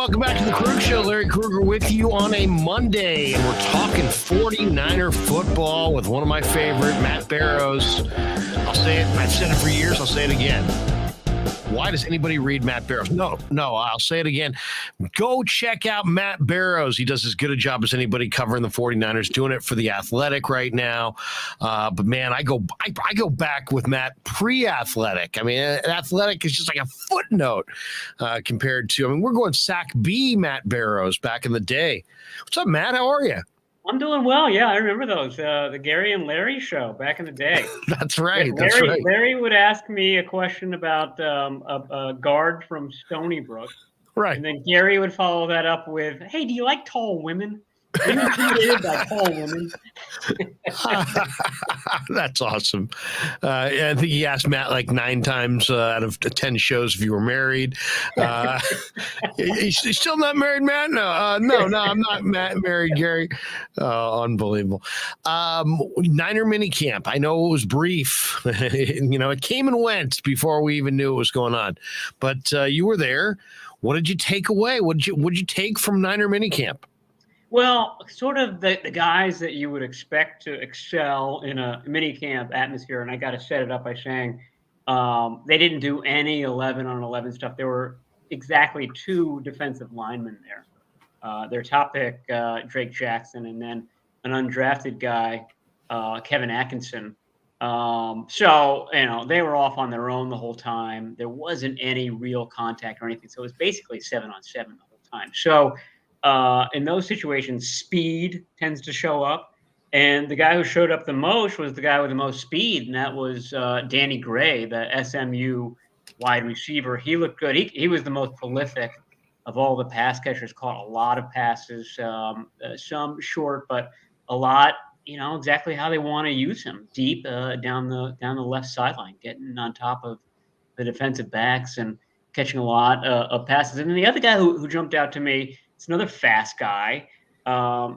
Welcome back to the Krueg Show. Larry Krueger with you on a Monday, and we're talking 49er football with one of my favorite, Matt Barrows. I'll say it. I've said it for years. I'll say it again. Why does anybody read Matt Barrows? No, I'll say it again. Go check out Matt Barrows. He does as good a job as anybody covering the 49ers, doing it for The Athletic right now. But man, I go back with Matt pre-Athletic. I mean, Athletic is just like a footnote compared to, we're going Sack B Matt Barrows back in the day. What's up, Matt? How are you? I'm doing well. Yeah, I remember those. The Gary and Larry show back in the day. That's right. Larry would ask me a question about a guard from Stony Brook. Right. And then Gary would follow that up with, hey, do you like tall women? Are you intimidated by tall women? That's awesome. I think he asked Matt like 9 times out of 10 shows if you were married. He's still not married, Matt? No, I'm not married, Gary. Unbelievable. Niner minicamp. I know it was brief. It came and went before we even knew what was going on. But you were there. What did you take away? What did you take from Niner minicamp? Well, sort of the guys that you would expect to excel in a minicamp atmosphere, and I got to set it up by saying they didn't do any 11-on-11 stuff. There were exactly 2 defensive linemen there. Their top pick, Drake Jackson, and then an undrafted guy, Kevin Atkinson. So, they were off on their own the whole time. There wasn't any real contact or anything. So it was basically 7-on-7 the whole time. So in those situations, speed tends to show up. And the guy who showed up the most was the guy with the most speed, and that was Danny Gray, the SMU wide receiver. He looked good. He was the most prolific of all the pass catchers, caught a lot of passes, some short, but a lot, exactly how they want to use him, deep down the left sideline, getting on top of the defensive backs and catching a lot of passes. And then the other guy who jumped out to me, it's another fast guy.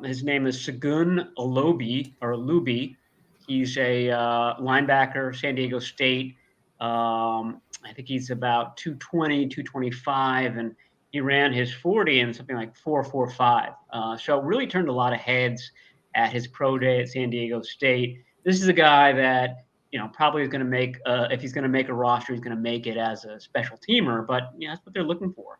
His name is Segun Alubi. He's a linebacker, San Diego State. I think he's about 220, 225, and he ran his 40 in something like 4.45. So really turned a lot of heads at his pro day at San Diego State. This is a guy that, probably is going to make, if he's going to make a roster, he's going to make it as a special teamer. But that's what they're looking for.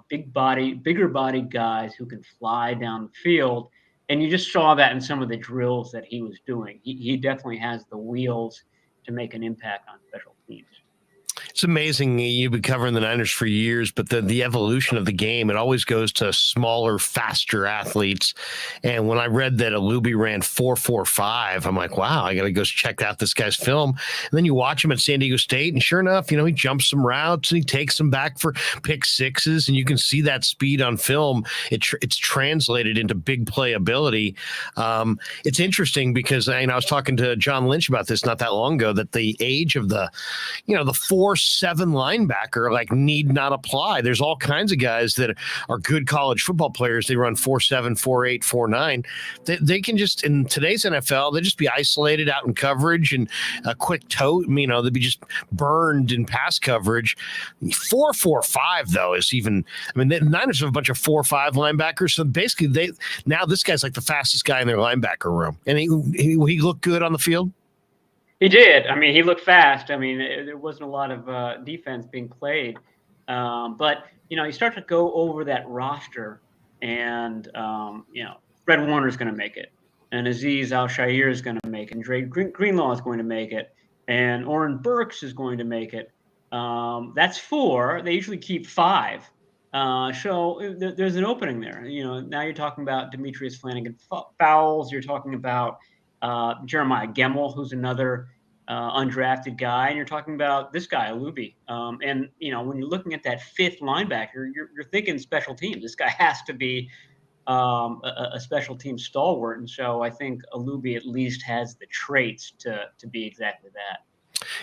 Bigger bodied guys who can fly down the field. And you just saw that in some of the drills that he was doing. He definitely has the wheels to make an impact on special teams. It's amazing. You've been covering the Niners for years, but the evolution of the game, it always goes to smaller, faster athletes. And when I read that Alubi ran 4.45, I'm like, wow, I got to go check out this guy's film. And then you watch him at San Diego State, and sure enough, he jumps some routes and he takes them back for pick sixes, and you can see that speed on film. It's translated into big playability. It's interesting because I was talking to John Lynch about this not that long ago, that the age of the 4.7 linebacker need not apply. There's all kinds of guys that are good college football players. They run 4.7, 4.8, 4.9. They can just, in today's NFL, they just be isolated out in coverage and a quick toe. They'd be just burned in pass coverage. 4.45 though is even. The Niners have a bunch of 4.5 linebackers. So basically, now this guy's like the fastest guy in their linebacker room, and he looked good on the field. He did. He looked fast. There wasn't a lot of defense being played. But, you start to go over that roster and, Fred Warner's going to make it. And Azeez Al-Shaair is going to make it. And Dre Greenlaw is going to make it. And Oren Burks is going to make it. That's 4. They usually keep 5. So there's an opening there. Now you're talking about Demetrius Flanagan Fowles. You're talking about Jeremiah Gemmel, who's another undrafted guy, and you're talking about this guy, Alubi. And when you're looking at that 5th linebacker, you're thinking special teams. This guy has to be a special team stalwart, and so I think Alubi at least has the traits to be exactly that.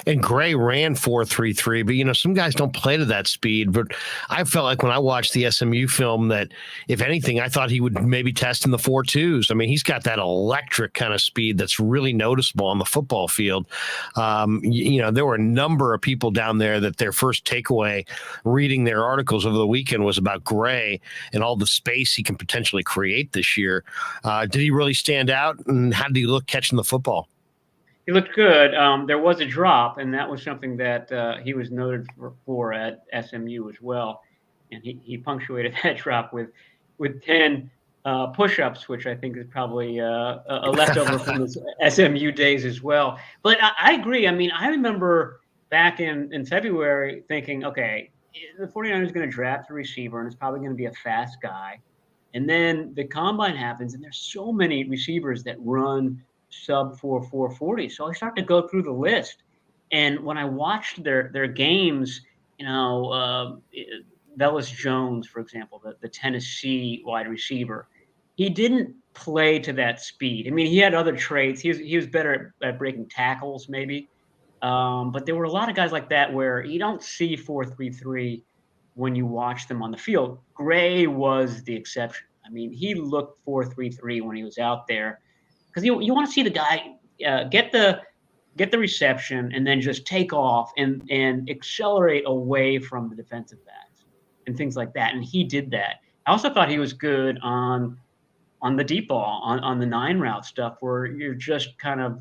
And Gray ran 4.33, but some guys don't play to that speed. But I felt like when I watched the SMU film that, if anything, I thought he would maybe test in the 4.2s. I mean, he's got that electric kind of speed that's really noticeable on the football field. There were a number of people down there that their first takeaway reading their articles over the weekend was about Gray and all the space he can potentially create this year. Did he really stand out? And how did he look catching the football? He looked good. There was a drop, and that was something that he was noted for at SMU as well. And he punctuated that drop with 10 push-ups, which I think is probably a leftover from his SMU days as well. But I agree. I mean, I remember back in February thinking, okay, the 49ers are going to draft a receiver, and it's probably going to be a fast guy. And then the combine happens, and there's so many receivers that run sub 4.40. So I started to go through the list. And when I watched their games, Velus Jones, for example, the Tennessee wide receiver, he didn't play to that speed. I mean, he had other traits. He was better at breaking tackles, maybe. But there were a lot of guys like that where you don't see 4.33 when you watch them on the field. Gray was the exception. I mean, he looked 4.33 when he was out there, because you want to see the guy get the reception and then just take off and accelerate away from the defensive backs and things like that. And he did that. I also thought he was good on the deep ball, on the 9 route stuff, where you're just kind of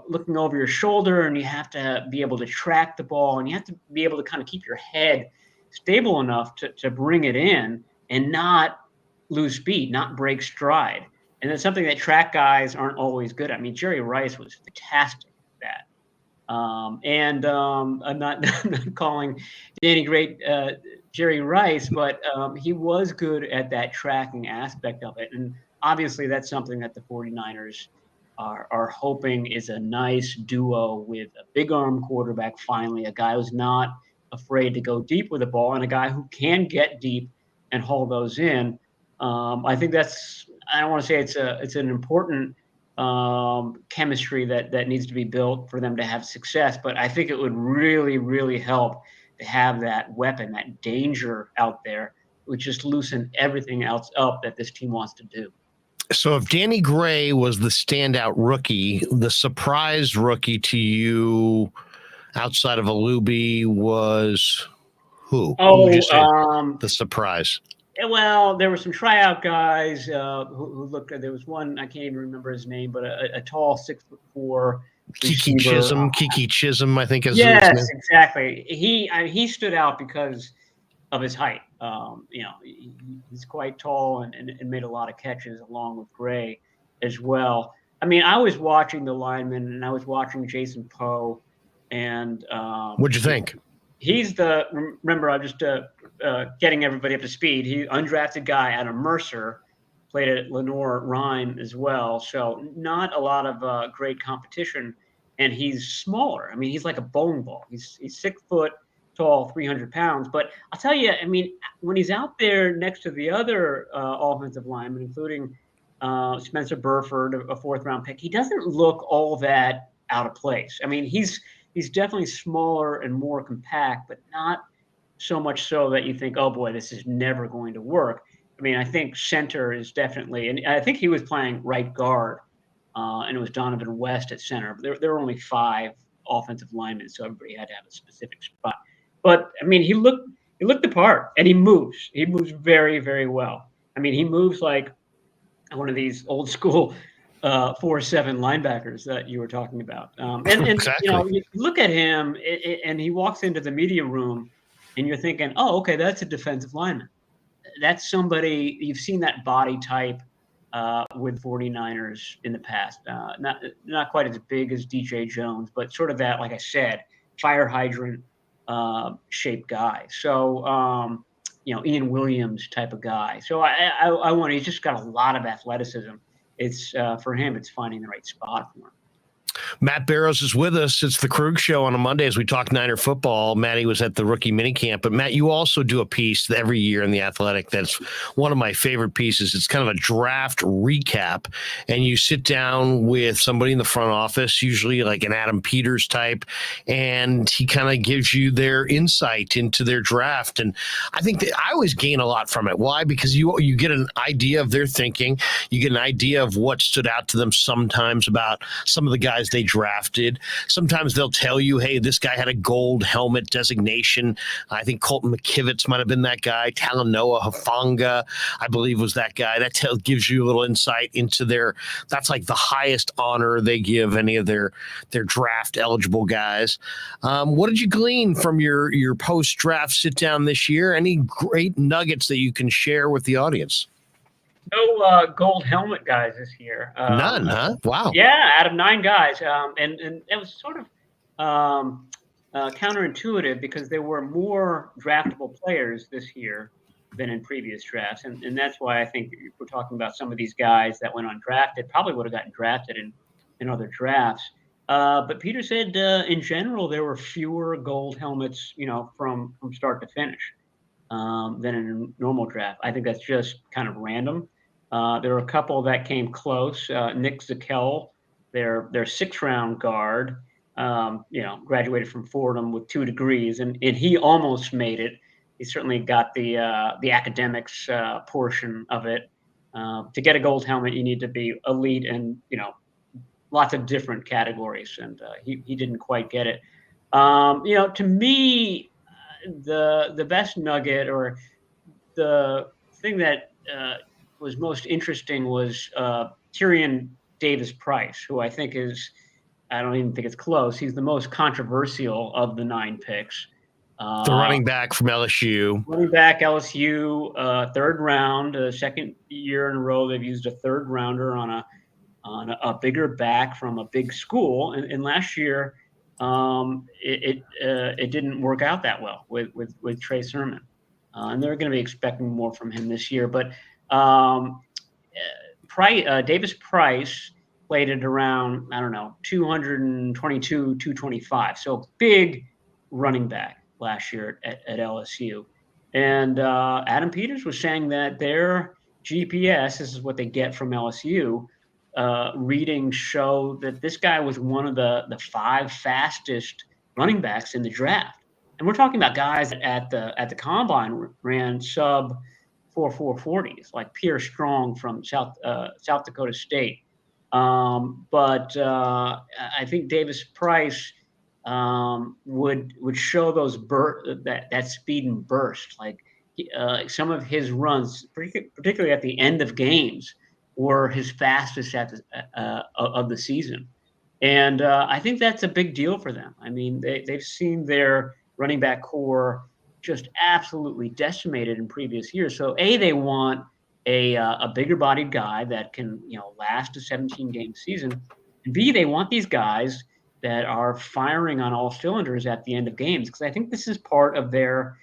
looking over your shoulder, and you have to be able to track the ball, and you have to be able to kind of keep your head stable enough to bring it in and not lose speed, not break stride. And it's something that track guys aren't always good at. I mean, Jerry Rice was fantastic at that. I'm not calling Danny great Jerry Rice, but he was good at that tracking aspect of it. And obviously that's something that the 49ers are hoping is a nice duo with a big arm quarterback, finally, a guy who's not afraid to go deep with the ball and a guy who can get deep and haul those in. I think I don't want to say it's an important chemistry that needs to be built for them to have success, but I think it would really, really help to have that weapon, that danger out there, would just loosen everything else up that this team wants to do. So if Danny Gray was the standout rookie, the surprise rookie to you outside of Alubi was who? Oh, the surprise. Well, there were some tryout guys who looked. There was one, I can't even remember his name, but a tall 6'4" Kiki Chisholm, I think is his name. Yes, exactly. He stood out because of his height. He's quite tall and made a lot of catches along with Gray as well. I mean, I was watching the linemen, and I was watching Jason Poe, and what'd you think? Remember, I'm just getting everybody up to speed. He undrafted guy out of Mercer, played at Lenore-Rhyne as well. So not a lot of great competition, and he's smaller. I mean, he's like a bowling ball. He's 6 foot tall, 300 pounds. But I'll tell you, I mean, when he's out there next to the other offensive linemen, including Spencer Burford, a 4th-round pick, he doesn't look all that out of place. I mean, he's definitely smaller and more compact, but not so much so that you think, oh boy, this is never going to work. I mean, I think center is definitely, and I think he was playing right guard, and it was Donovan West at center. There were only 5 offensive linemen, so everybody had to have a specific spot. But I mean, he looked the part, and he moves. He moves very, very well. I mean, he moves like one of these old school 4-7 linebackers that you were talking about. And exactly. You look at him, and he walks into the media room, and you're thinking, oh, okay, that's a defensive lineman. That's somebody, you've seen that body type with 49ers in the past. Not quite as big as DJ Jones, but sort of that, like I said, fire hydrant shaped guy. So, Ian Williams type of guy. So he's just got a lot of athleticism. It's for him, it's finding the right spot for him. Matt Barrows is with us. It's the Krueg Show on a Monday as we talk Niner football. Matty was at the rookie minicamp, but Matt, you also do a piece every year in The Athletic that's one of my favorite pieces. It's kind of a draft recap, and you sit down with somebody in the front office, usually like an Adam Peters type, and he kind of gives you their insight into their draft. And I think that I always gain a lot from it. Why? Because you get an idea of their thinking. You get an idea of what stood out to them sometimes about some of the guys they drafted. Sometimes they'll tell you, hey, this guy had a gold helmet designation. I think Colton McKivitz might have been that guy. Talanoa Hufanga, I believe, was that guy. That gives you a little insight into that's like the highest honor they give any of their draft eligible guys. What did you glean from your post-draft sit-down this year? Any great nuggets that you can share with the audience? No gold helmet guys this year. None, huh? Wow. Yeah, out of 9 guys. And it was sort of counterintuitive because there were more draftable players this year than in previous drafts. And that's why I think if we're talking about some of these guys that went undrafted, probably would have gotten drafted in other drafts. But Peter said in general, there were fewer gold helmets, from start to finish than in a normal draft. I think that's just kind of random. There were a couple that came close. Nick Zakelj, their 6th-round guard, graduated from Fordham with 2 degrees, and he almost made it. He certainly got the academics portion of it. To get a gold helmet, you need to be elite in lots of different categories, and he didn't quite get it. To me, the best nugget or the thing that was most interesting was Tyrion Davis-Price, who I think I don't even think it's close. He's the most controversial of the 9 picks. The running back from LSU. Running back, LSU, 3rd round, 2nd year in a row they've used a 3rd rounder on a bigger back from a big school. And last year, it didn't work out that well with Trey Sermon. And they're going to be expecting more from him this year. But Davis-Price played at around, 222, 225. So big running back last year at LSU. And Adam Peters was saying that their GPS, this is what they get from LSU, readings show that this guy was one of the 5 fastest running backs in the draft. And we're talking about guys at the combine ran sub 4.40s, like Pierre Strong from South Dakota State. But I think Davis-Price would show those that speed and burst. Like some of his runs, particularly at the end of games, were his fastest of the season. And I think that's a big deal for them. I mean, they've seen their running back core just absolutely decimated in previous years. So they want a bigger bodied guy that can, last a 17-game season. And B, they want these guys that are firing on all cylinders at the end of games, because I think this is part of their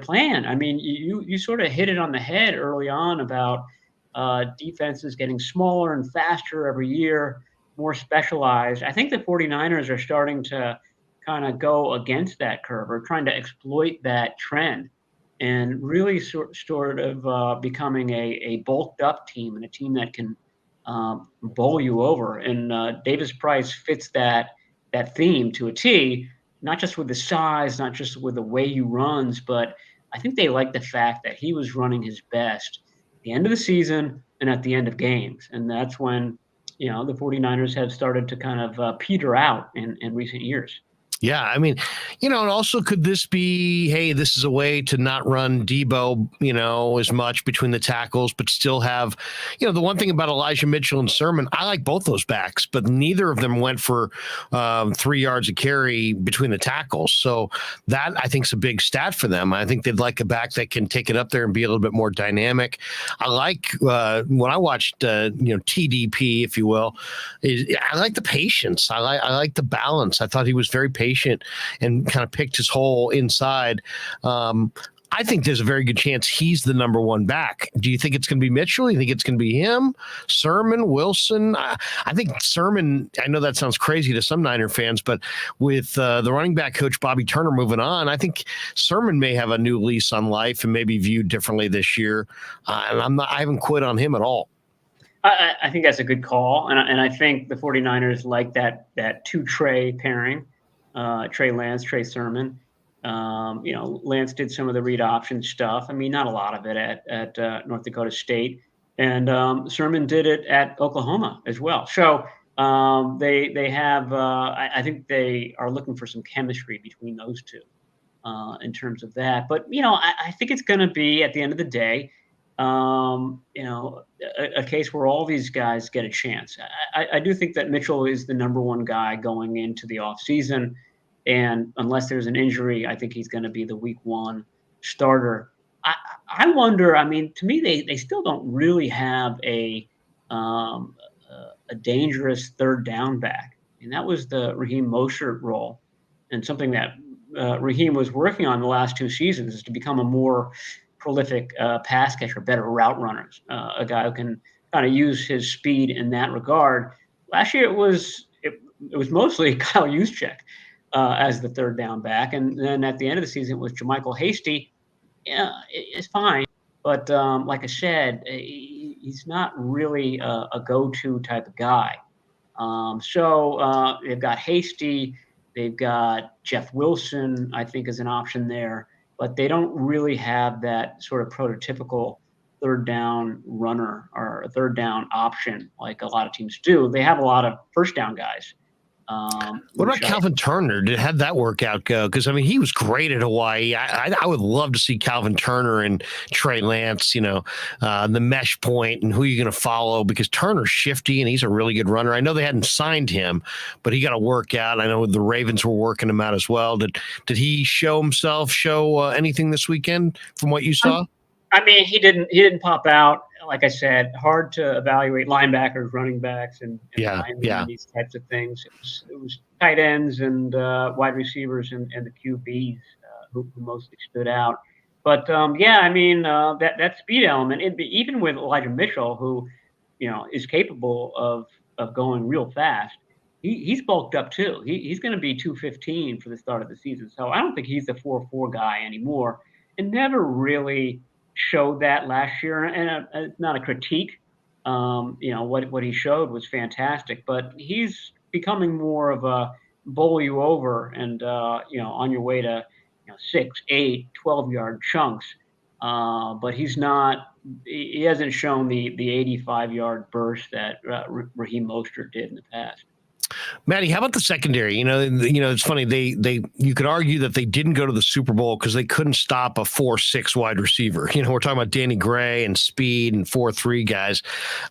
plan. I mean, you sort of hit it on the head early on about defenses getting smaller and faster every year, more specialized. I think the 49ers are starting to kind of go against that curve or trying to exploit that trend and really sort of becoming a bulked up team and a team that can bowl you over. And Davis-Price fits that theme to a T, not just with the size, not just with the way he runs, but I think they like the fact that he was running his best at the end of the season and at the end of games. And that's when, the 49ers have started to kind of peter out in recent years. Yeah, I mean, and also could this be, hey, this is a way to not run Debo, as much between the tackles, but still have, the one thing about Elijah Mitchell and Sermon, I like both those backs, but neither of them went for 3 yards a carry between the tackles. So that I think is a big stat for them. I think they'd like a back that can take it up there and be a little bit more dynamic. I like when I watched, TDP, if you will, I like the patience. I like the balance. I thought he was very patient and kind of picked his hole inside. I think there's a very good chance he's the number one back. Do you think it's going to be Mitchell? You think it's going to be him, Sermon, Wilson? I think Sermon, I know that sounds crazy to some Niner fans, but with the running back coach Bobby Turner moving on, I think Sermon may have a new lease on life and maybe viewed differently this year. And I haven't quit on him at all. I think that's a good call. And I think the 49ers like that two Trey pairing, Trey Lance, Trey Sermon. Lance did some of the read option stuff. I mean, not a lot of it at North Dakota State. And Sermon did it at Oklahoma as well. So they have, I think they are looking for some chemistry between those two in terms of that. But, I think it's going to be, at the end of the day, a case where all these guys get a chance. I do think that Mitchell is the number one guy going into the offseason. And unless there's an injury, I think he's going to be the week one starter. I wonder, I mean, to me, they still don't really have a dangerous third down back. And that was the Raheem Mostert role, and something that Raheem was working on the last 2 seasons is to become a more prolific pass catcher, better route runners, a guy who can kind of use his speed in that regard. Last year, it was mostly Kyle Juszczyk as the third down back. And then at the end of the season, it was JaMychal Hasty. Yeah, it's fine. But like I said, he's not really a go-to type of guy. So they've got Hasty. They've got Jeff Wilson, I think, is an option there. But they don't really have that sort of prototypical third down runner or a third down option like a lot of teams do. They have a lot of first down guys. What about Calvin Turner? How'd that workout go? Because, I mean, he was great at Hawaii. I would love to see Calvin Turner and Trey Lance, the mesh point and who you're going to follow, because Turner's shifty and he's a really good runner. I know they hadn't signed him, but he got a workout. I know the Ravens were working him out as well. Did he show anything this weekend from what you saw? I mean, he didn't pop out. Like I said, hard to evaluate linebackers, running backs, and these types of things. It was tight ends and wide receivers and the QBs who mostly stood out. But that speed element, even with Elijah Mitchell, who is capable of going real fast, he's bulked up too. He's going to be 215 for the start of the season. So I don't think he's the 4.4 guy anymore, and never really showed that last year. And it's not a critique. What he showed was fantastic, but he's becoming more of a bowl you over and on your way to 6, 8, 12-yard chunks. But he hasn't shown the 85-yard burst that Raheem Mostert did in the past. Maddie, how about the secondary? It's funny. You could argue that they didn't go to the Super Bowl because they couldn't stop a 4.6 wide receiver. We're talking about Danny Gray and speed and 4.3 guys,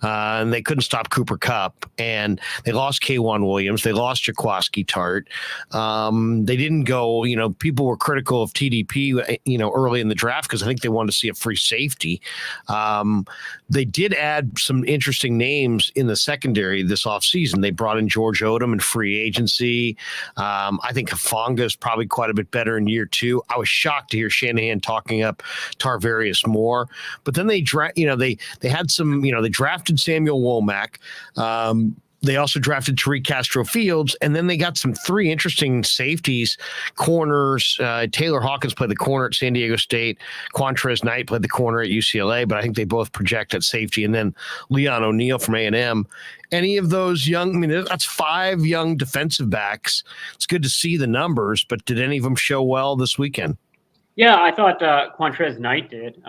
and they couldn't stop Cooper Kupp. And they lost K'Wan Williams. They lost Jaquiski Tart. They didn't go. People were critical of TDP. Early in the draft because I think they wanted to see a free safety. They did add some interesting names in the secondary this offseason. They brought in George Odom in free agency. I think Hufanga is probably quite a bit better in year 2. I was shocked to hear Shanahan talking up Tarvarius Moore, but then they had some, they drafted Samuel Womack. They also drafted Tariq Castro-Fields, and then they got 3 interesting safeties, corners. Taylor Hawkins played the corner at San Diego State. Quantrez Knight played the corner at UCLA, but I think they both project at safety. And then Leon O'Neal from A&M. Any of those young, that's 5 young defensive backs. It's good to see the numbers, but did any of them show well this weekend? Yeah, I thought Quantrez Knight did.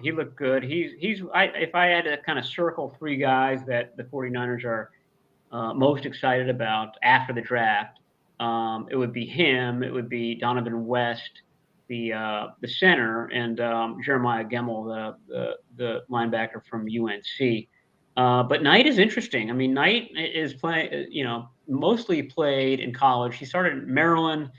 He looked good. If I had to kind of circle 3 guys that the 49ers are most excited about after the draft, it would be him. It would be Donovan West, the center, and Jeremiah Gemmel, the linebacker from UNC. But Knight is interesting. I mean, Knight is playing. Mostly played in college. He started in Maryland,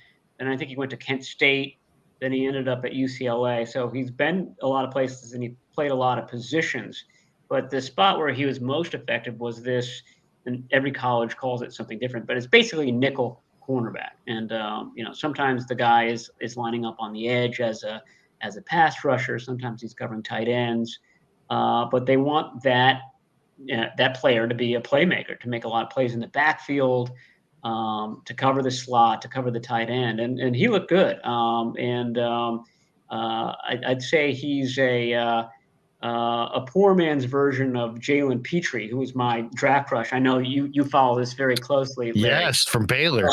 and I think he went to Kent State. Then he ended up at UCLA. So he's been a lot of places, and he played a lot of positions. But the spot where he was most effective was this. And every college calls it something different, but it's basically nickel cornerback. And sometimes the guy is lining up on the edge as as a pass rusher. Sometimes he's covering tight ends. But they want that player to be a playmaker, to make a lot of plays in the backfield, to cover the slot, to cover the tight end. And he looked good. I'd say he's a poor man's version of Jalen Petrie, who was my draft crush. I know you follow this very closely, Larry. Yes, from Baylor.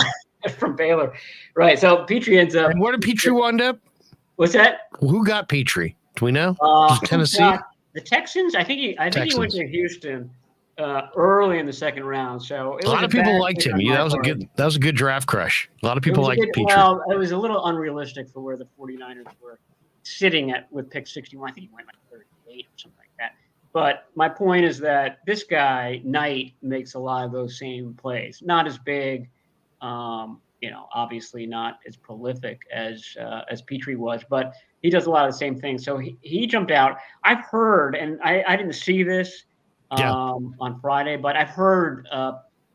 From Baylor. Right. So Petrie ends up. And where did Petrie wind up? What's that? Who got Petrie? Do we know? Tennessee? The Texans. I think he went to Houston early in the second round. So a lot of people liked him. Yeah, that was a good draft crush. A lot of people liked Petrie. Well, it was a little unrealistic for where the 49ers were sitting at with pick 61. I think he went like 38 or something like that. But my point is that this guy, Knight, makes a lot of those same plays. Not as big, obviously not as prolific as Petrie was, but he does a lot of the same things. So he jumped out. I've heard, and I didn't see this on Friday, but I've heard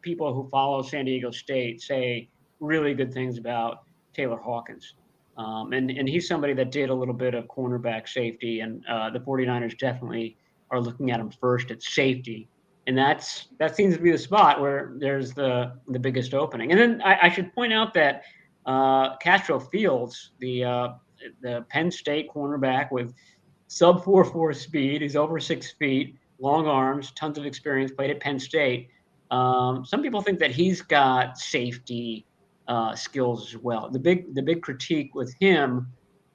people who follow San Diego State say really good things about Taylor Hawkins. And he's somebody that did a little bit of cornerback safety, and the 49ers definitely are looking at him first at safety. And that seems to be the spot where there's the biggest opening. And then I should point out that Castro Fields, the Penn State cornerback with sub 4.4 speed, he's over 6 feet, long arms, tons of experience, played at Penn State. Some people think that he's got safety skills as well. The big critique with him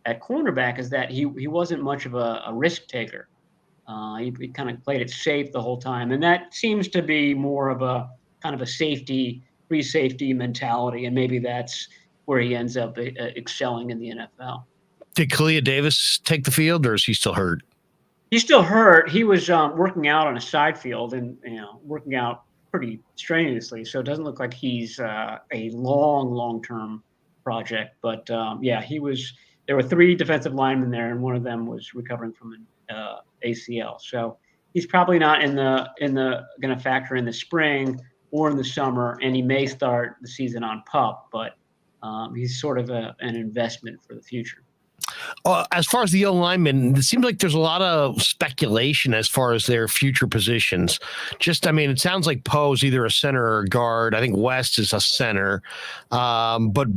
at cornerback is that he wasn't much of a risk taker. He kind of played it safe the whole time, and that seems to be more of a kind of a free safety mentality, and maybe that's where he ends up excelling in the NFL. Did Kalia Davis take the field, or is he still hurt? He's still hurt. He was working out on a side field, and working out pretty strenuously, so it doesn't look like he's a long-term project. But he was. There were 3 defensive linemen there, and one of them was recovering from an ACL. So he's probably not in the going to factor in the spring or in the summer, and he may start the season on PUP, but he's sort of an investment for the future. As far as the O-linemen, it seems like there's a lot of speculation as far as their future positions. It sounds like Poe's either a center or a guard. I think West is a center. But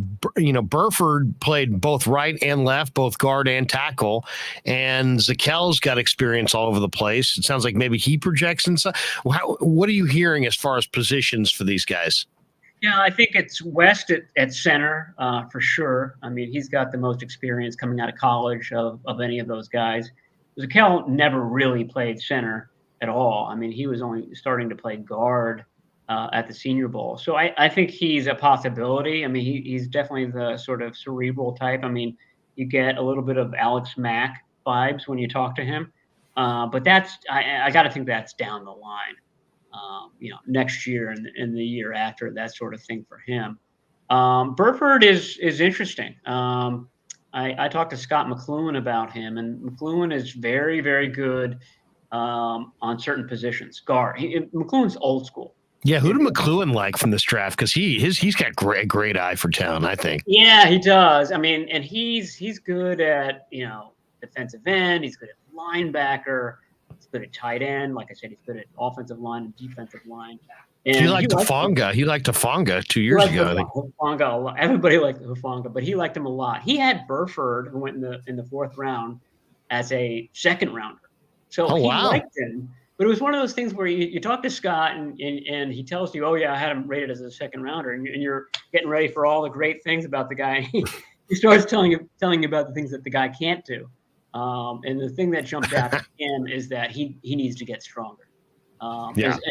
Burford played both right and left, both guard and tackle. And Zakel's got experience all over the place. It sounds like maybe he projects inside. What are you hearing as far as positions for these guys? Yeah, I think it's West at center for sure. I mean, he's got the most experience coming out of college of any of those guys. Zakel never really played center at all. I mean, he was only starting to play guard at the Senior Bowl. So I think he's a possibility. I mean, he's definitely the sort of cerebral type. I mean, you get a little bit of Alex Mack vibes when you talk to him. But I got to think that's down the line. Next year and the year after, that sort of thing for him. Burford is interesting. I talked to Scott McLuhan about him, and McLuhan is very, very good on certain positions. Guard. McLuhan's old school. Yeah, who did McLuhan like from this draft? Because he's got great eye for talent, I think. Yeah, he does. I mean, and he's good at defensive end. He's good at linebacker. He's good at tight end. Like I said, he's good at offensive line and defensive line. And he liked Hufanga. He liked Hufanga 2 years ago, I think. Hufanga a lot. Everybody liked Hufanga, but he liked him a lot. He had Burford, who went in the 4th round, as a second rounder. So he liked him. But it was one of those things where you talk to Scott and he tells you, oh, yeah, I had him rated as a second rounder. And you're getting ready for all the great things about the guy. He starts telling you about the things that the guy can't do. And the thing that jumped out to him is that he needs to get stronger,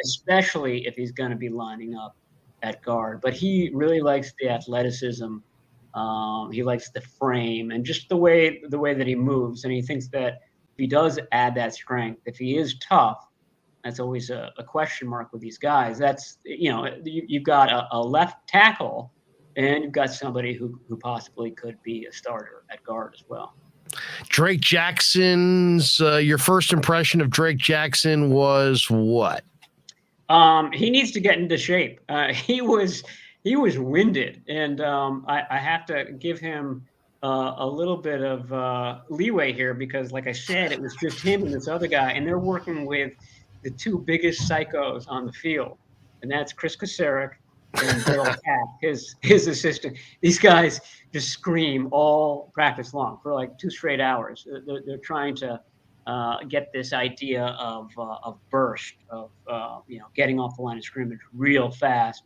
especially if he's going to be lining up at guard. But he really likes the athleticism. He likes the frame and just the way that he moves. And he thinks that if he does add that strength, if he is tough, that's always a question mark with these guys. That's, you've got a left tackle and you've got somebody who possibly could be a starter at guard as well. Drake Jackson's, your first impression of Drake Jackson was what? He needs to get into shape. He was winded, and I have to give him a little bit of leeway here because, like I said, it was just him and this other guy, and they're working with the two biggest psychos on the field, and that's Chris Kasarik and Daryl Kapp, his assistant. These guys just scream all practice long for like 2 straight hours. They're trying to get this idea of burst, of getting off the line of scrimmage real fast.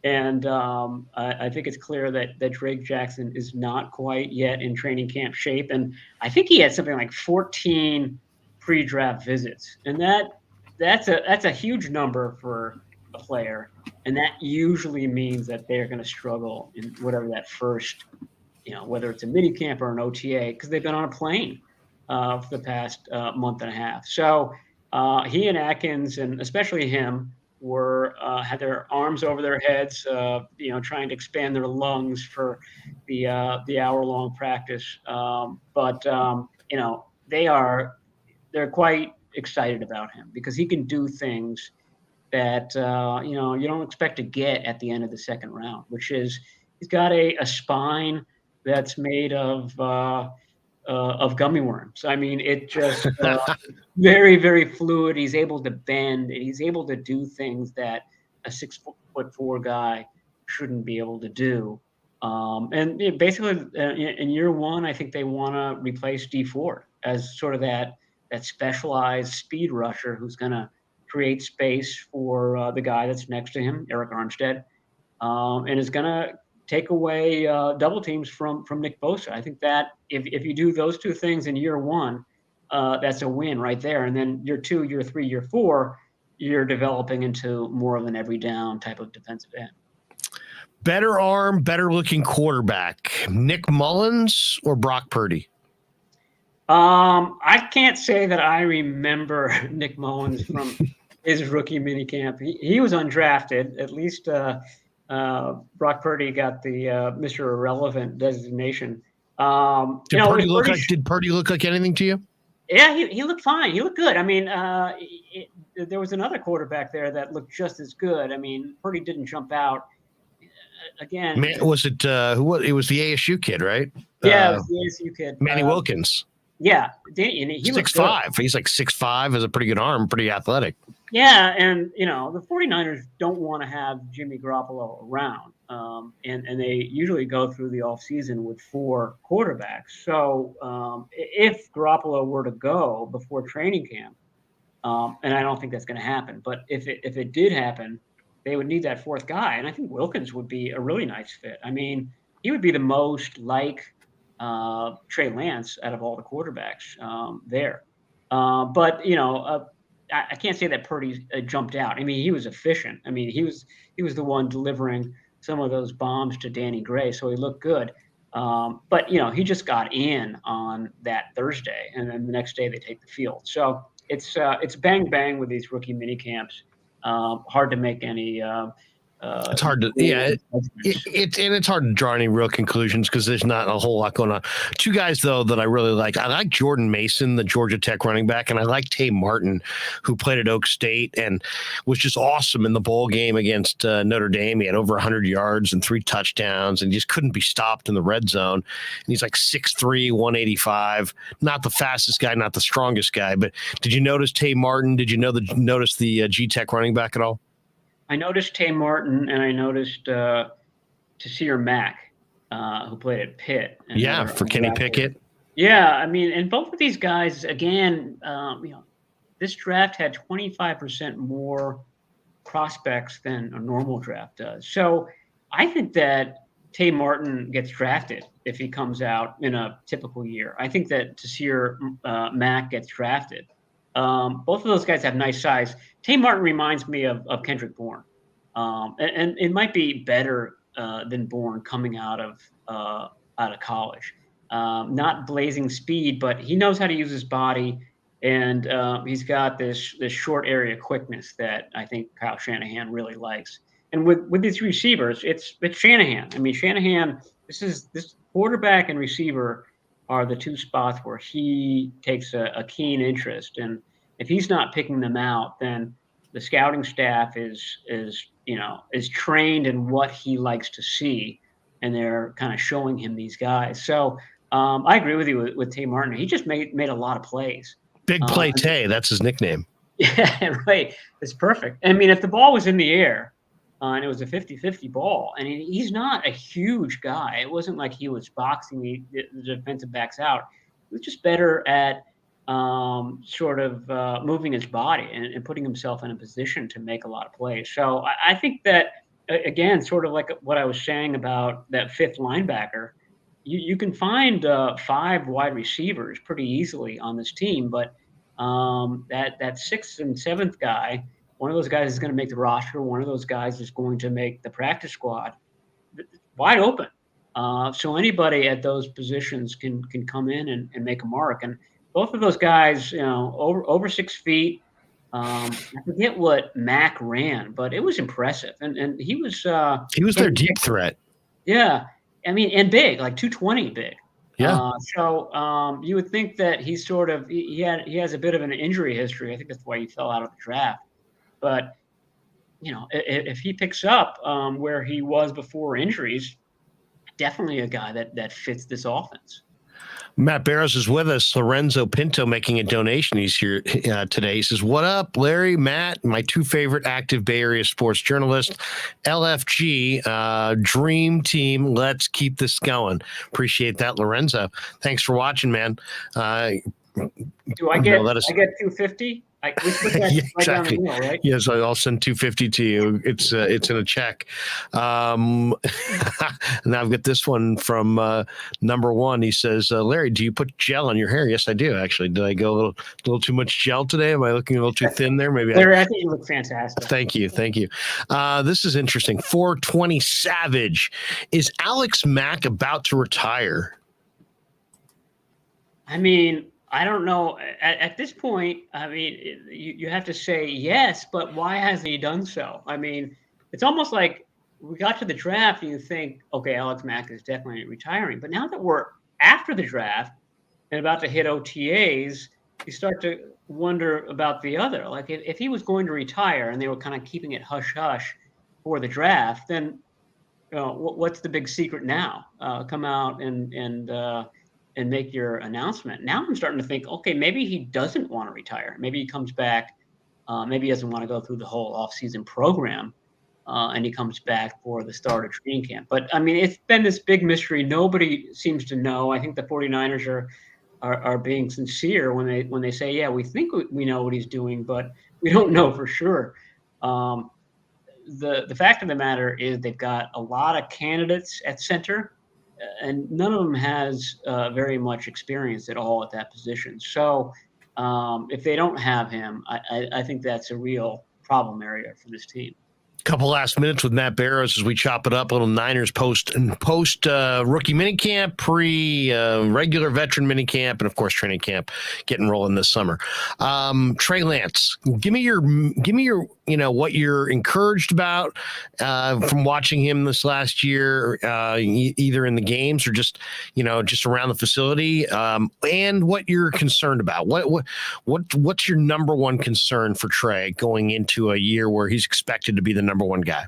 And I think it's clear that Drake Jackson is not quite yet in training camp shape. And I think he had something like 14 pre-draft visits, and that's a huge number for a player. And that usually means that they're going to struggle in whatever that first, whether it's a mini camp or an OTA, because they've been on a plane for the past month and a half. So he and Atkins, and especially him, were had their arms over their heads, trying to expand their lungs for the hour-long practice. They're quite excited about him because he can do things that you don't expect to get at the end of the second round, which is he's got a spine that's made of gummy worms. I mean, it just very, very fluid. He's able to bend, and he's able to do things that a 6'4" guy shouldn't be able to do. Basically, in year one, I think they want to replace D Ford as sort of that specialized speed rusher who's going to create space for the guy that's next to him, Eric Armstead, and is going to take away double teams from Nick Bosa. I think that if you do those two things in year one, that's a win right there. And then year two, year three, year four, you're developing into more of an every down type of defensive end. Better arm, better looking quarterback, Nick Mullins or Brock Purdy? I can't say that I remember Nick Mullins from his rookie minicamp. He was undrafted. At least Brock Purdy got the Mr. Irrelevant designation. Did Purdy look like anything to you? Yeah, he looked fine. He looked good. I mean, there was another quarterback there that looked just as good. I mean, Purdy didn't jump out. Again, was it who? It was the ASU kid, right? Yeah, it was the ASU kid, Manny Wilkins. Yeah, he 6'5". He's like 6'5", has a pretty good arm, pretty athletic. Yeah, and the 49ers don't want to have Jimmy Garoppolo around, and they usually go through the offseason with 4 quarterbacks. So if Garoppolo were to go before training camp, and I don't think that's going to happen, but if it did happen, they would need that 4th guy, and I think Wilkins would be a really nice fit. I mean, he would be the most like Trey Lance out of all the quarterbacks there. But I can't say that Purdy jumped out. I mean, he was efficient. I mean, he was the one delivering some of those bombs to Danny Gray, so he looked good. But he just got in on that Thursday, and then the next day they take the field. So it's bang bang with these rookie mini camps. Hard to make any. It's hard to, it's hard to draw any real conclusions because there's not a whole lot going on. 2 guys though that I really like. I like Jordan Mason, the Georgia Tech running back, and I like Tay Martin, who played at Oak State and was just awesome in the bowl game against Notre Dame. He had over 100 yards and 3 touchdowns, and just couldn't be stopped in the red zone. And he's like 6'3", 185. Not the fastest guy, not the strongest guy. But did you notice Tay Martin? Did you notice the G Tech running back at all? I noticed Tay Martin, and I noticed Tasir Mack, who played at Pitt. Yeah, for Kenny Pickett. Yeah, I mean, and both of these guys, again, this draft had 25% more prospects than a normal draft does. So I think that Tay Martin gets drafted if he comes out in a typical year. I think that Tasir Mack gets drafted. Both of those guys have nice size. Tay Martin reminds me of Kendrick Bourne, and it might be better than Bourne coming out of college. Not blazing speed, but he knows how to use his body, and he's got this short area quickness that I think Kyle Shanahan really likes. And with these receivers, it's Shanahan. I mean, Shanahan. This quarterback and receiver are the 2 spots where he takes a keen interest. And if he's not picking them out, then the scouting staff is trained in what he likes to see. and they're kind of showing him these guys. So I agree with you with Tay Martin. He just made a lot of plays. Big Play Tay, that's his nickname. Yeah, right. It's perfect. I mean, if the ball was in the air and it was a 50-50 ball, and he's not a huge guy. It wasn't like he was boxing the defensive backs out. He was just better at sort of moving his body and putting himself in a position to make a lot of plays. So I think that, again, sort of like what I was saying about that fifth linebacker, you can find 5 wide receivers pretty easily on this team, but that sixth and seventh guy, one of those guys is going to make the roster. One of those guys is going to make the practice squad. Wide open. So anybody at those positions can come in and make a mark. And both of those guys, over 6 feet. I forget what Mac ran, but it was impressive. And he was their deep threat. Yeah. I mean, and big, like 220 big. Yeah. So you would think that he's sort of he has a bit of an injury history. I think that's why he fell out of the draft. But if he picks up where he was before injuries, definitely a guy that fits this offense. Matt Barrows is with us. Lorenzo Pinto making a donation. He's here today. He says, "What up, Larry, Matt, my 2 favorite active Bay Area sports journalists, LFG, dream team. Let's keep this going." Appreciate that, Lorenzo. Thanks for watching, man. Do I get 250? We put that yeah, right down the exactly. middle, right? Yes, I'll send 250 to you. It's in a check. Now I've got this one from number 1. He says, "Larry, do you put gel on your hair?" Yes, I do. Actually, did I go a little too much gel today? Am I looking a little too thin there? Maybe. Larry, I think you look fantastic. Thank you. This is interesting. 420 Savage. Is Alex Mack about to retire? I mean, I don't know. At this point, I mean, you have to say yes, but why hasn't he done so? I mean, it's almost like we got to the draft and you think, okay, Alex Mack is definitely retiring. But now that we're after the draft and about to hit OTAs, you start to wonder about the other. Like if he was going to retire and they were kind of keeping it hush-hush for the draft, then what's the big secret now? Come out and make your announcement. Now I'm starting to think, okay, maybe he doesn't want to retire. Maybe he comes back. Maybe he doesn't want to go through the whole offseason program, and he comes back for the start of training camp. But, I mean, it's been this big mystery. Nobody seems to know. I think the 49ers are being sincere when they say, yeah, we think we know what he's doing, but we don't know for sure. The fact of the matter is they've got a lot of candidates at center, and none of them has very much experience at all at that position. So if they don't have him, I think that's a real problem area for this team. Couple last minutes with Matt Barrows as we chop it up. A little Niners post rookie minicamp, regular veteran minicamp, and of course training camp getting rolling this summer. Trey Lance, give me your what you're encouraged about from watching him this last year, either in the games or just around the facility, and what you're concerned about. What's your number one concern for Trey going into a year where he's expected to be the number one guy?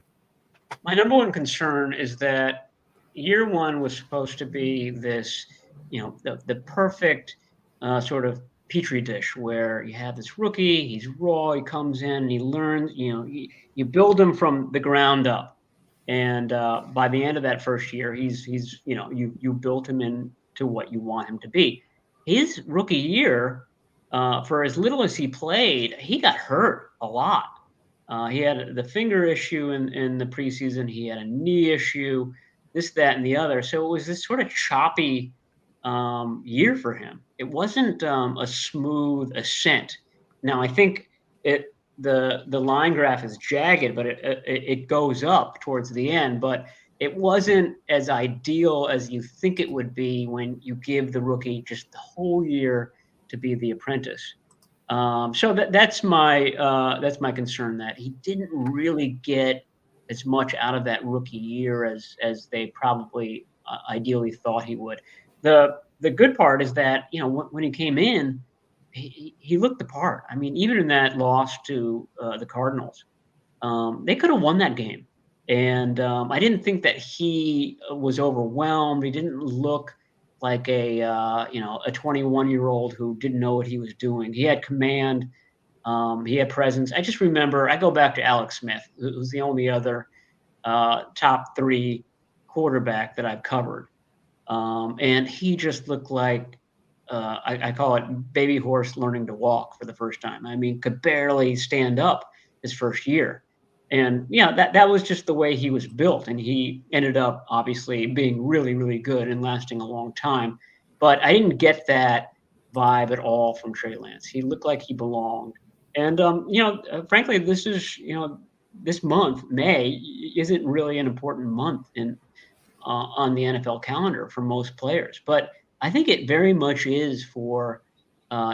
My number one concern is that year one was supposed to be this, the perfect sort of petri dish where you have this rookie, he's raw, he comes in and he learns, you build him from the ground up. And by the end of that first year, he's you built him into what you want him to be. His rookie year, for as little as he played, he got hurt a lot. He had the finger issue in the preseason. He had a knee issue, this, that, and the other. So it was this sort of choppy year for him. It wasn't a smooth ascent. Now, I think the line graph is jagged, but it goes up towards the end. But it wasn't as ideal as you think it would be when you give the rookie just the whole year to be the apprentice. So that's my concern, that he didn't really get as much out of that rookie year as they probably ideally thought he would. The good part is that when he came in, he looked the part. I mean, even in that loss to the Cardinals, they could have won that game. And I didn't think that he was overwhelmed. He didn't look like a 21-year-old who didn't know what he was doing. He had command. He had presence. I just remember, I go back to Alex Smith, who's the only other top 3 quarterback that I've covered. And he just looked like, I call it baby horse learning to walk for the first time. I mean, could barely stand up his first year. And that was just the way he was built. And he ended up obviously being really, really good and lasting a long time. But I didn't get that vibe at all from Trey Lance. He looked like he belonged. And frankly, this month, May, isn't really an important month on the NFL calendar for most players. But I think it very much is for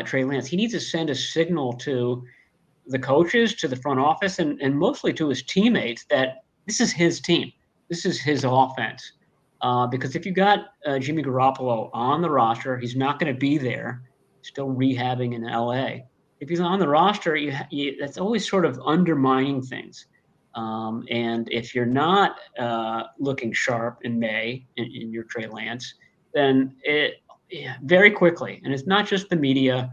Trey Lance. He needs to send a signal to the coaches, to the front office, and mostly to his teammates that this is his team. This is his offense. Because if you got Jimmy Garoppolo on the roster, he's not going to be there, still rehabbing in LA. If he's on the roster, that's always sort of undermining things. And if you're not looking sharp in May in your Trey Lance, then very quickly, and it's not just the media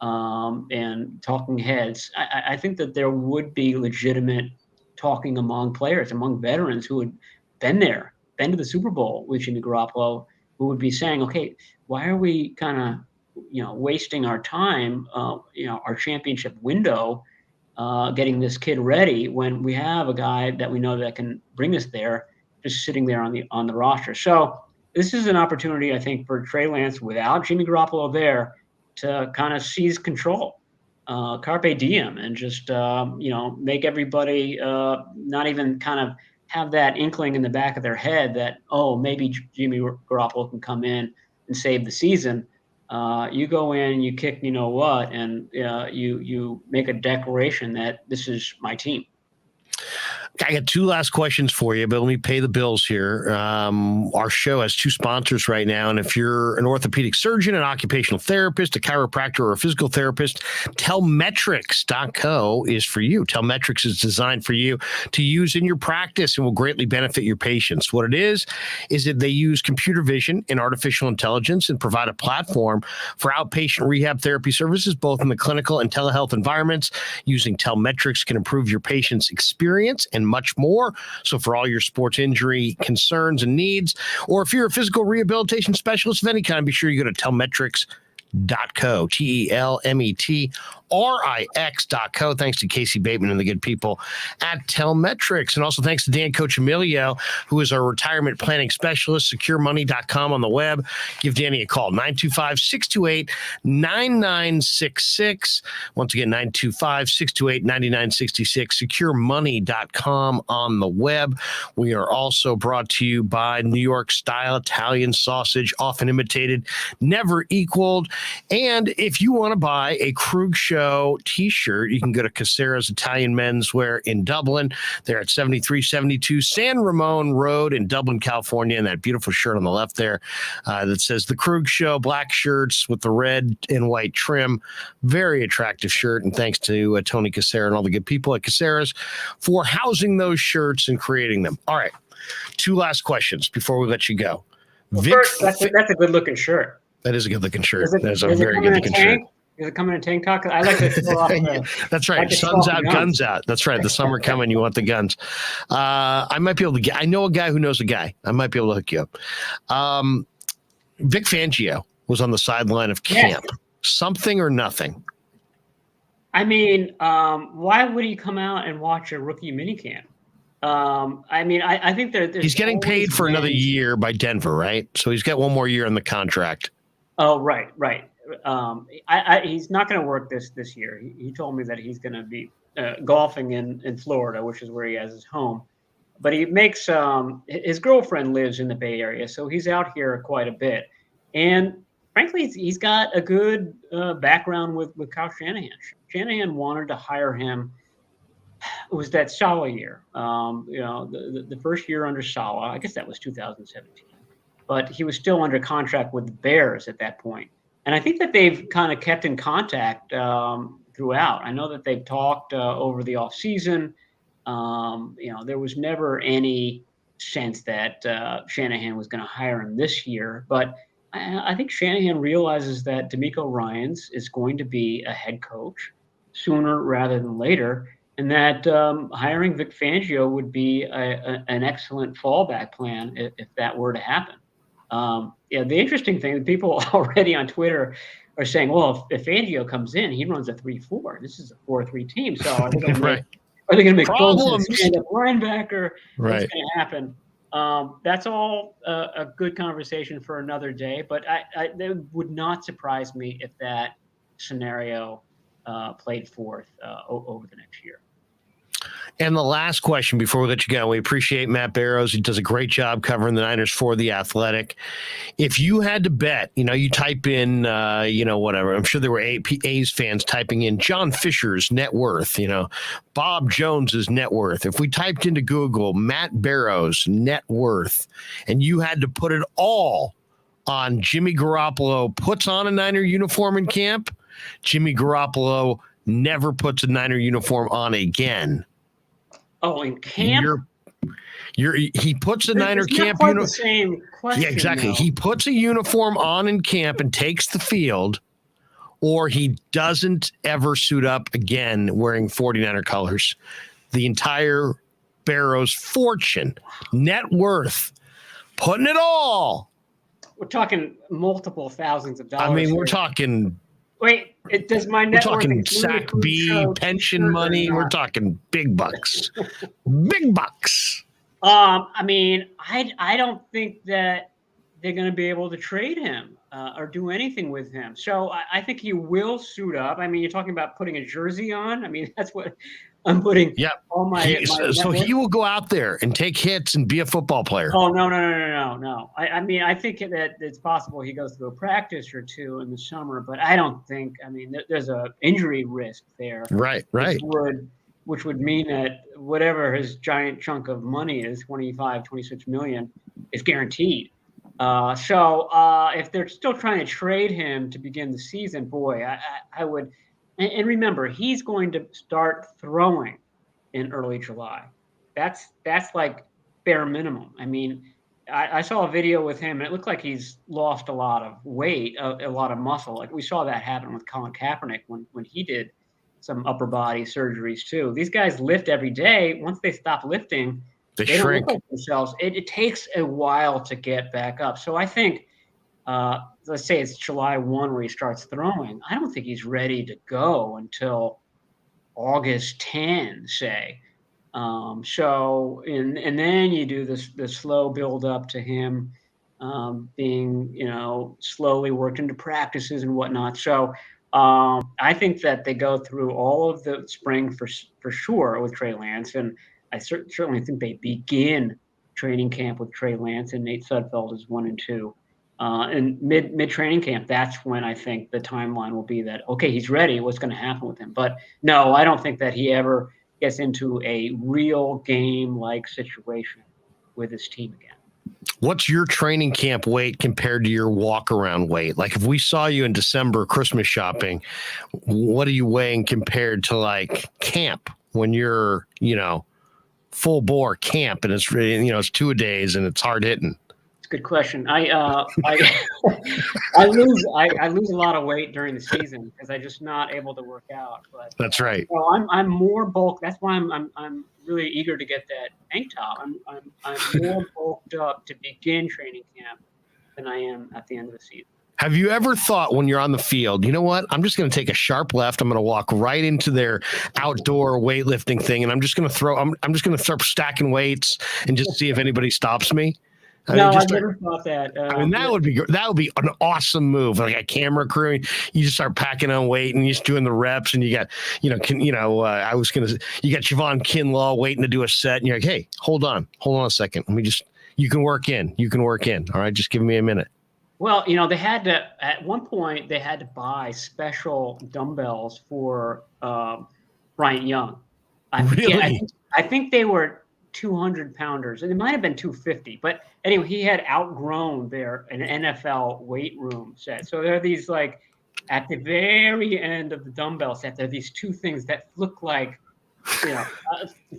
and talking heads, I think that there would be legitimate talking among players, among veterans who had been to the Super Bowl with Jimmy Garoppolo, who would be saying, okay, why are we kind of wasting our time, our championship window, getting this kid ready when we have a guy that we know that can bring us there, just sitting there on the roster. So this is an opportunity, I think, for Trey Lance without Jimmy Garoppolo there to kind of seize control, carpe diem, and just make everybody not even kind of have that inkling in the back of their head that, oh, maybe Jimmy Garoppolo can come in and save the season. You go in, you kick, what, and you make a declaration that this is my team. I got 2 last questions for you, but let me pay the bills here. Our show has 2 sponsors right now, and if you're an orthopedic surgeon, an occupational therapist, a chiropractor, or a physical therapist, Telmetrics.co is for you. Telmetrics is designed for you to use in your practice and will greatly benefit your patients. What it is that they use computer vision and artificial intelligence and provide a platform for outpatient rehab therapy services, both in the clinical and telehealth environments. Using Telmetrics can improve your patient's experience and much more. So for all your sports injury concerns and needs, or if you're a physical rehabilitation specialist of any kind, be sure you go to Telmetrics.co, Telmetrix.co. Thanks to Casey Bateman and the good people at Telmetrics. And also thanks to Dan Coach Emilio, who is our retirement planning specialist, securemoney.com on the web. Give Danny a call, 925-628-9966. Once again, 925-628-9966, securemoney.com on the web. We are also brought to you by New York style Italian sausage, often imitated, never equaled. And if you want to buy a Krueg Show t-shirt, you can go to Casera's Italian Menswear in Dublin. They're at 7372 San Ramon Road in Dublin, California. And that beautiful shirt on the left there that says The Krueg Show, black shirts with the red and white trim. Very attractive shirt. And thanks to Tony Casera and all the good people at Casera's for housing those shirts and creating them. All right. 2 last questions before we let you go. Well, first, that's a good-looking shirt. That is a good-looking shirt. That is a very good-looking shirt. Does it come in a tank top? I like to throw off That's right. Sun's out, guns out. That's right. The summer coming. You want the guns. I might be able to get. I know a guy who knows a guy. I might be able to hook you up. Vic Fangio was on the sideline of camp. Yes. Something or nothing. I mean, why would he come out and watch a rookie minicamp? I mean, I think there's he's getting paid for another year by Denver, right? So he's got 1 more year on the contract. Oh, right. He's not going to work this year. He told me that he's going to be golfing in Florida, which is where he has his home. But he makes his girlfriend lives in the Bay Area, so he's out here quite a bit. And frankly, he's got a good background with Kyle Shanahan. Shanahan wanted to hire him. It was that Saleh year, the first year under Saleh. I guess that was 2017. But he was still under contract with the Bears at that point. And I think that they've kind of kept in contact throughout. I know that they've talked over the offseason. There was never any sense that Shanahan was going to hire him this year. But I think Shanahan realizes that DeMeco Ryans is going to be a head coach sooner rather than later, and that hiring Vic Fangio would be an excellent fallback plan if that were to happen. The interesting thing, people already on Twitter are saying, well, if Fangio comes in, he runs a 3-4. This is a 4-3 team. So are they going to make Are they going to make Bosa stand-up linebacker? Right. What's going to happen? That's all a good conversation for another day. But it would not surprise me if that scenario played forth over the next year. And the last question before we let you go, we appreciate Matt Barrows. He does a great job covering the Niners for The Athletic. If you had to bet, you type in, whatever. I'm sure there were A's fans typing in John Fisher's net worth, Bob Jones's net worth. If we typed into Google Matt Barrows net worth, and you had to put it all on Jimmy Garoppolo puts on a Niner uniform in camp, Jimmy Garoppolo never puts a Niner uniform on again. Oh, in camp? He puts a Niner camp uniform. The same question. Yeah, exactly. Though. He puts a uniform on in camp and takes the field, or he doesn't ever suit up again wearing 49er colors. The entire Barrows fortune, net worth, putting it all. We're talking multiple thousands of dollars. I mean, we're talking. Wait, does my net We're talking worth SAC B, pension money. We're talking big bucks. Big bucks. I mean, I don't think that they're going to be able to trade him or do anything with him. So I think he will suit up. I mean, you're talking about putting a jersey on. I mean, that's what I'm putting. Yeah. All my so he will go out there and take hits and be a football player. Oh, no. I mean, I think that it's possible he goes through a practice or two in the summer, but I don't think. I mean, there's a injury risk there. Right. Which would mean that whatever his giant chunk of money is, 26 million, is guaranteed. So if they're still trying to trade him to begin the season, boy, I would. And remember, he's going to start throwing in early July. That's like bare minimum. I mean, I saw a video with him, and it looked like he's lost a lot of weight, a lot of muscle. Like we saw that happen with Colin Kaepernick when he did some upper body surgeries too. These guys lift every day. Once they stop lifting, they shrink. Don't look like themselves. It takes a while to get back up. So I think, let's say it's July 1 where he starts throwing. I don't think he's ready to go until August 10, say. And then you do the slow build up to him being, slowly worked into practices and whatnot. So I think that they go through all of the spring for sure with Trey Lance, and I certainly think they begin training camp with Trey Lance and Nate Sudfeld as 1 and 2. And mid training camp, that's when I think the timeline will be that, okay, he's ready. What's going to happen with him? But no, I don't think that he ever gets into a real game-like situation with his team again. What's your training camp weight compared to your walk-around weight? Like if we saw you in December Christmas shopping, what are you weighing compared to like camp when you're, full bore camp and it's really, it's 2-a-days and it's hard hitting? Good question. I lose a lot of weight during the season because I'm just not able to work out. But that's right. So I'm more bulk. That's why I'm really eager to get that tank top. I'm more bulked up to begin training camp than I am at the end of the season. Have you ever thought when you're on the field, you know what? I'm just going to take a sharp left. I'm going to walk right into their outdoor weightlifting thing, and I'm just going to start stacking weights and just see if anybody stops me. I've never thought that. That would be an awesome move, like a camera crew. You just start packing on weight and you're just doing the reps, and you got, you got Javon Kinlaw waiting to do a set, and you're like, hey, hold on a second. You can work in. All right, just give me a minute. Well, they had to, at one point, they had to buy special dumbbells for Bryant Young. Really? I think they were 200 pounders, and it might have been 250. But anyway, he had outgrown an NFL weight room set. So there are these, like, at the very end of the dumbbell set, there are these two things that look like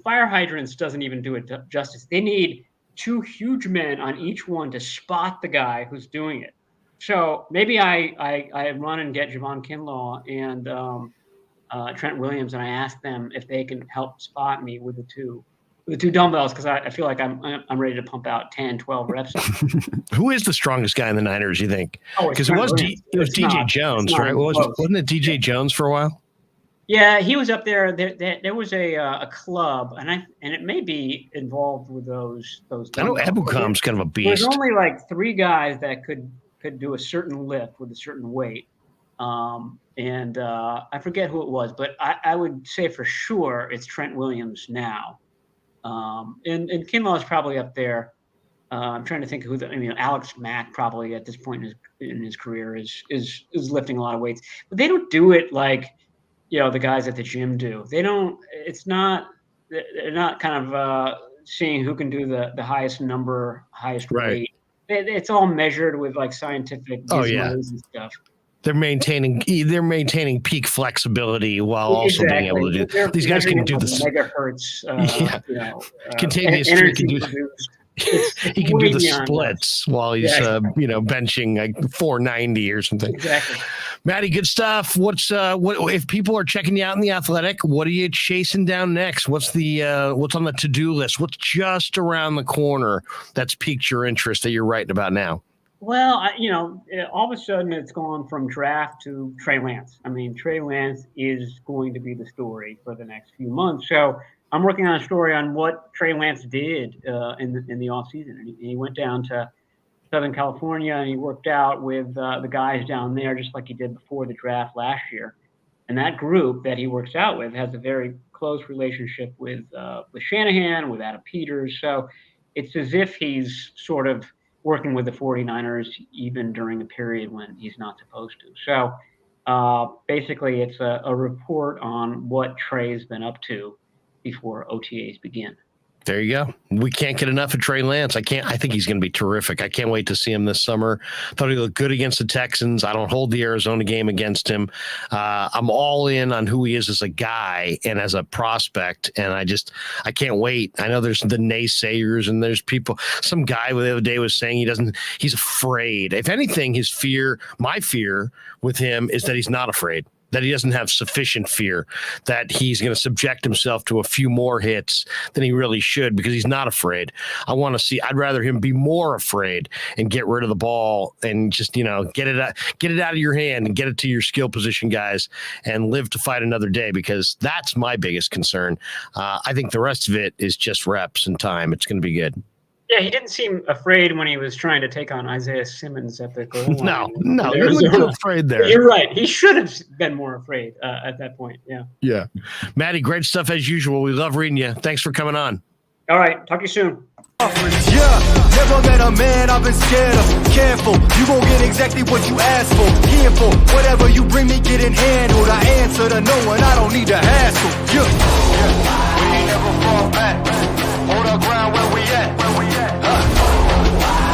fire hydrants doesn't even do it justice. They need two huge men on each one to spot the guy who's doing it. So maybe I run and get Javon Kinlaw and Trent Williams, and I ask them if they can help spot me with the two dumbbells, because I feel like I'm ready to pump out 10, 12 reps. Who is the strongest guy in the Niners, you think? Because it was DJ Jones, right? Wasn't it DJ Jones for a while? Yeah, he was up there. There was a club, and it may be involved with those. I know Ebukam's kind of a beast. There's only like 3 guys that could do a certain lift with a certain weight. And I forget who it was, but I would say for sure it's Trent Williams now. And Kinlaw is probably up there. I'm trying to think who Alex Mack probably at this point in his career is lifting a lot of weights, but they don't do it like, the guys at the gym do. They're not kind of seeing who can do the highest weight. It's all measured with like scientific gizmos and stuff. They're maintaining peak flexibility while also being able to do. These guys can do this. Megahertz. Contagious. He can do the splits while he's benching like 490 or something. Exactly. Matty, good stuff. What if people are checking you out in The Athletic? What are you chasing down next? What's on the to-do list? What's just around the corner that's piqued your interest that you're writing about now? Well, all of a sudden it's gone from draft to Trey Lance. I mean, Trey Lance is going to be the story for the next few months. So I'm working on a story on what Trey Lance did in the offseason. And he went down to Southern California and he worked out with the guys down there, just like he did before the draft last year. And that group that he works out with has a very close relationship with Shanahan, with Adam Peters. So it's as if he's sort of working with the 49ers even during a period when he's not supposed to. So basically it's a report on what Trey's been up to before OTAs begin. There you go. We can't get enough of Trey Lance. I think he's going to be terrific. I can't wait to see him this summer. Thought he looked good against the Texans. I don't hold the Arizona game against him. I'm all in on who he is as a guy and as a prospect. And I can't wait. I know there's the naysayers and there's people. Some guy the other day was saying he's afraid. If anything, my fear with him is that he's not afraid. That he doesn't have sufficient fear, that he's going to subject himself to a few more hits than he really should because he's not afraid. I'd rather him be more afraid and get rid of the ball and just, get it out of your hand and get it to your skill position guys and live to fight another day, because that's my biggest concern. I think the rest of it is just reps and time. It's going to be good. Yeah, he didn't seem afraid when he was trying to take on Isaiah Simmons at the goal line. No, he wasn't afraid there. You're right. He should have been more afraid at that point. Yeah. Yeah. Matty, great stuff as usual. We love reading you. Thanks for coming on. All right. Talk to you soon. Yeah, never met a man I've been scared of. Careful, you gon' get exactly what you asked for. Here for whatever you bring me, getting handled. I answer to no one, I don't need to hassle. Yeah. We ain't never fall back. Hold our ground where we at.